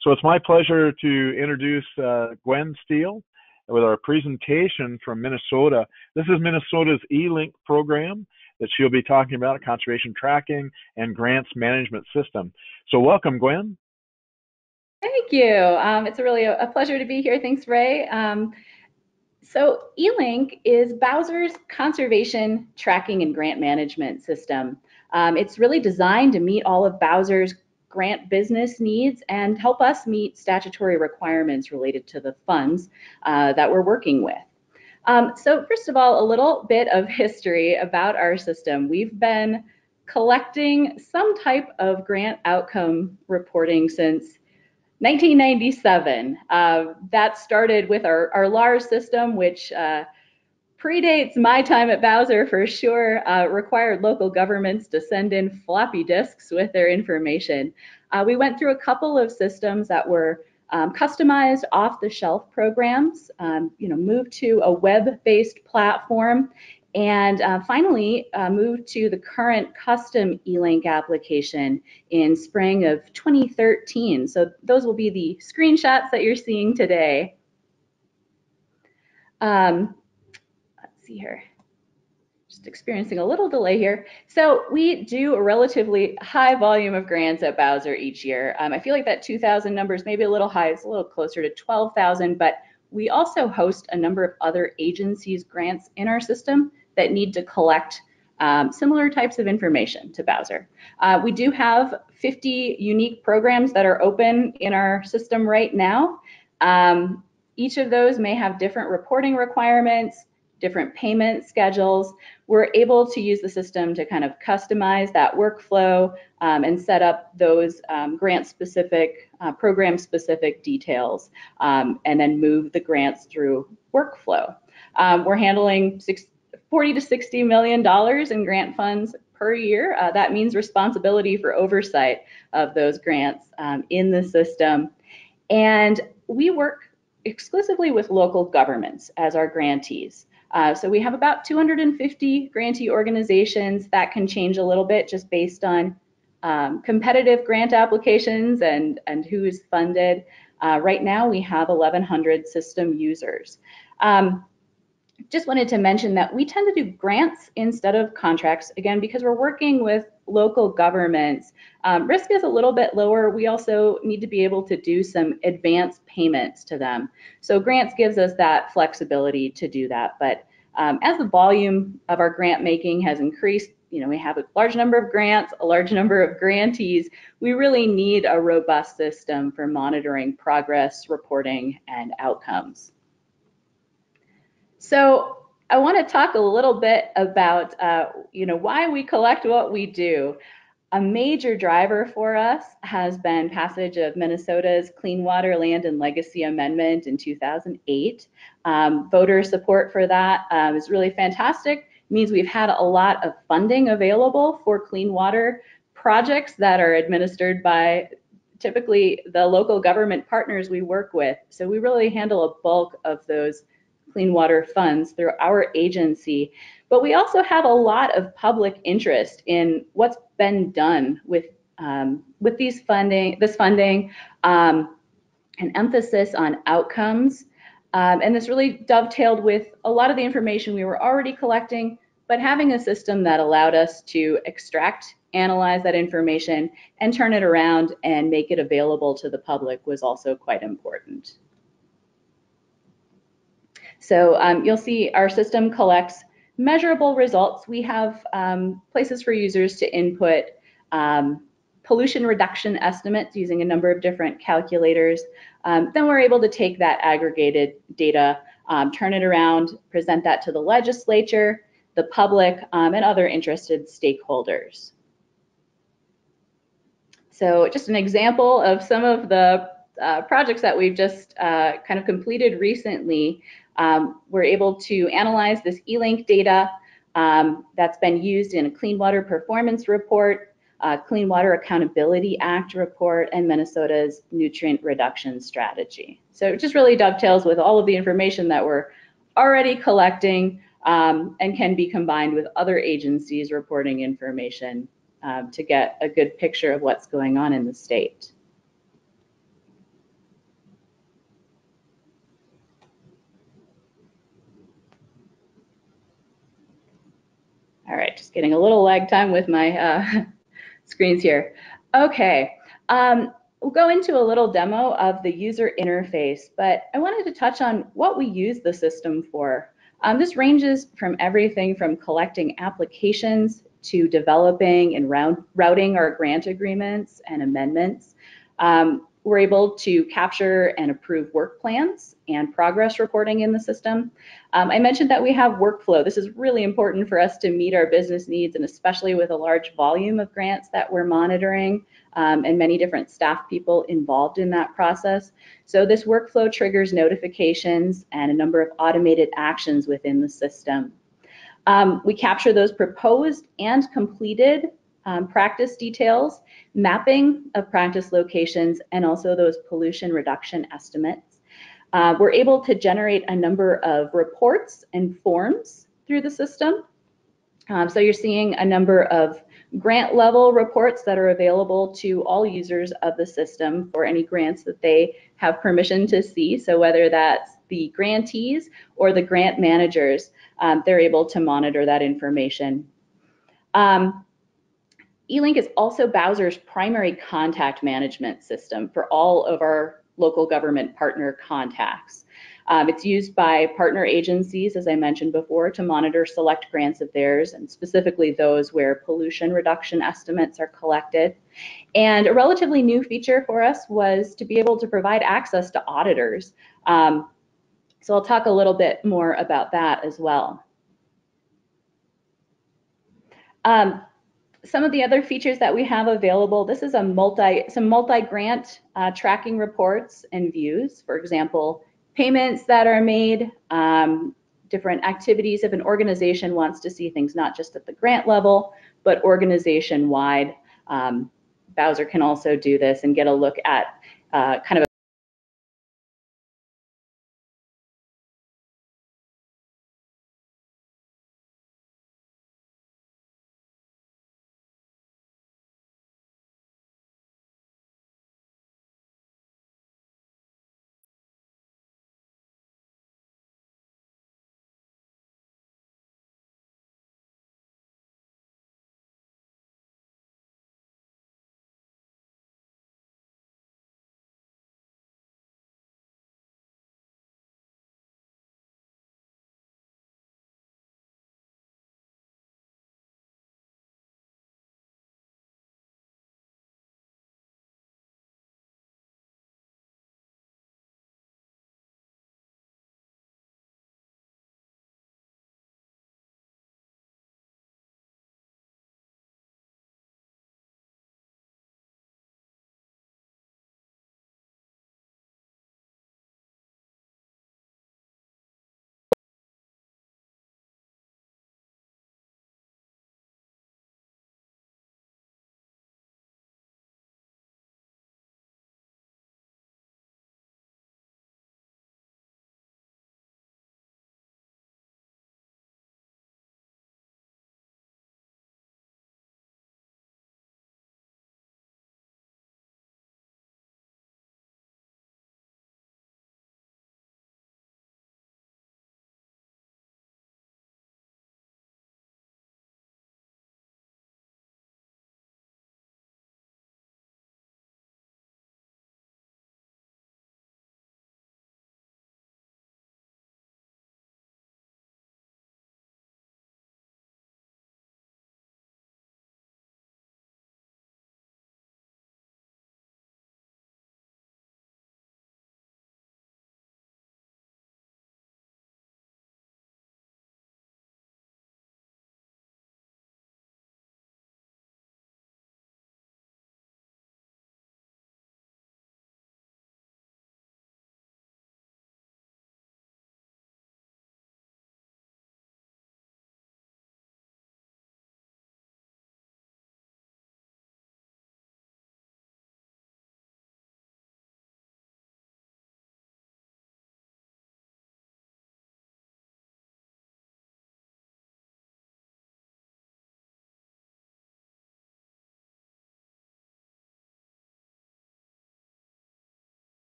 So it's my pleasure to introduce Gwen Steele with our presentation from Minnesota. This is Minnesota's eLink program that she'll be talking about, conservation tracking and grants management system. So welcome, Gwen. Thank you. It's really a pleasure to be here. Thanks, Ray. So eLink is Bowser's conservation tracking and grant management system. It's really designed to meet all of Bowser's grant business needs and help us meet statutory requirements related to the funds that we're working with. So first of all, a little bit of history about our system. We've been collecting some type of grant outcome reporting since 1997. That started with our LARS system, which predates my time at Bowser for sure, required local governments to send in floppy disks with their information. We went through a couple of systems that were customized off-the-shelf programs, moved to a web-based platform, and finally moved to the current custom eLink application in spring of 2013. So those will be the screenshots that you're seeing today. Let's see here. Just experiencing a little delay here. So we do a relatively high volume of grants at Bowser each year. I feel like that 2,000 number is maybe a little high. It's a little closer to 12,000, but we also host a number of other agencies' grants in our system that need to collect similar types of information to Bowser. We do have 50 unique programs that are open in our system right now. Each of those may have different reporting requirements, different payment schedules. We're able to use the system to kind of customize that workflow and set up those grant-specific, program-specific details, and then move the grants through workflow. We're handling $40 to $60 million in grant funds per year. That means responsibility for oversight of those grants in the system. And we work exclusively with local governments as our grantees. So we have about 250 grantee organizations. That can change a little bit just based on competitive grant applications and who is funded. Right now we have 1,100 system users. Just wanted to mention that we tend to do grants instead of contracts, again, because we're working with local governments. Risk is a little bit lower. We also need to be able to do some advance payments to them. So grants gives us that flexibility to do that. But as the volume of our grant making has increased, we have a large number of grants, a large number of grantees. We really need a robust system for monitoring progress, reporting, and outcomes. So I want to talk a little bit about why we collect what we do. A major driver for us has been passage of Minnesota's Clean Water, Land, and Legacy Amendment in 2008. Voter support for that is really fantastic. It means we've had a lot of funding available for clean water projects that are administered by typically the local government partners we work with. So we really handle a bulk of those clean water funds through our agency. But we also have a lot of public interest in what's been done with this funding, an emphasis on outcomes. And this really dovetailed with a lot of the information we were already collecting, but having a system that allowed us to extract, analyze that information, and turn it around and make it available to the public was also quite important. So you'll see our system collects measurable results. We have places for users to input pollution reduction estimates using a number of different calculators. Then we're able to take that aggregated data, turn it around, present that to the legislature, the public, and other interested stakeholders. So just an example of some of the projects that we've just kind of completed recently. We're able to analyze this eLink data that's been used in a Clean Water Performance Report, Clean Water Accountability Act report, and Minnesota's nutrient reduction strategy. So it just really dovetails with all of the information that we're already collecting and can be combined with other agencies reporting information to get a good picture of what's going on in the state. Just getting a little lag time with my screens here. Okay, we'll go into a little demo of the user interface, but I wanted to touch on what we use the system for. This ranges from everything from collecting applications to developing and routing our grant agreements and amendments. We're able to capture and approve work plans and progress reporting in the system. I mentioned that we have workflow. This is really important for us to meet our business needs, and especially with a large volume of grants that we're monitoring and many different staff people involved in that process. So this workflow triggers notifications and a number of automated actions within the system. We capture those proposed and completed practice details, mapping of practice locations, and also those pollution reduction estimates. We're able to generate a number of reports and forms through the system. So you're seeing a number of grant level reports that are available to all users of the system for any grants that they have permission to see. So whether that's the grantees or the grant managers, they're able to monitor that information. eLink is also Bowser's primary contact management system for all of our local government partner contacts. It's used by partner agencies, as I mentioned before, to monitor select grants of theirs, and specifically those where pollution reduction estimates are collected. And a relatively new feature for us was to be able to provide access to auditors. So I'll talk a little bit more about that as well. Some of the other features that we have available, this is some multi-grant tracking reports and views. For example, payments that are made, different activities if an organization wants to see things not just at the grant level, but organization-wide. Bowser can also do this and get a look at kind of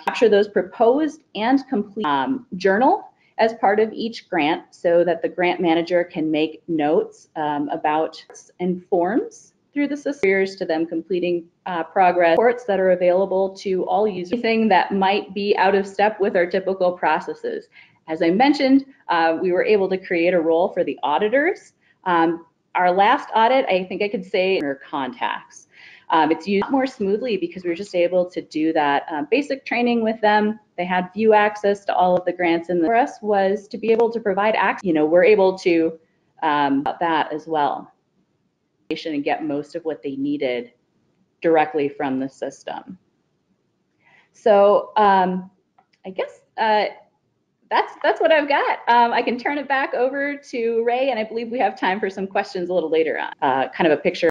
capture those proposed and complete journal as part of each grant so that the grant manager can make notes about and forms through the system to them completing progress reports that are available to all users. Anything that might be out of step with our typical processes. As I mentioned, we were able to create a role for the auditors. Our last audit, I think I could say, contacts. It's used more smoothly because we were just able to do that basic training with them. They had view access to all of the grants, and for us was to be able to provide access. You know, we're able to that as well, and get most of what they needed directly from the system. So I guess that's what I've got. I can turn it back over to Ray, and I believe we have time for some questions a little later on. Kind of a picture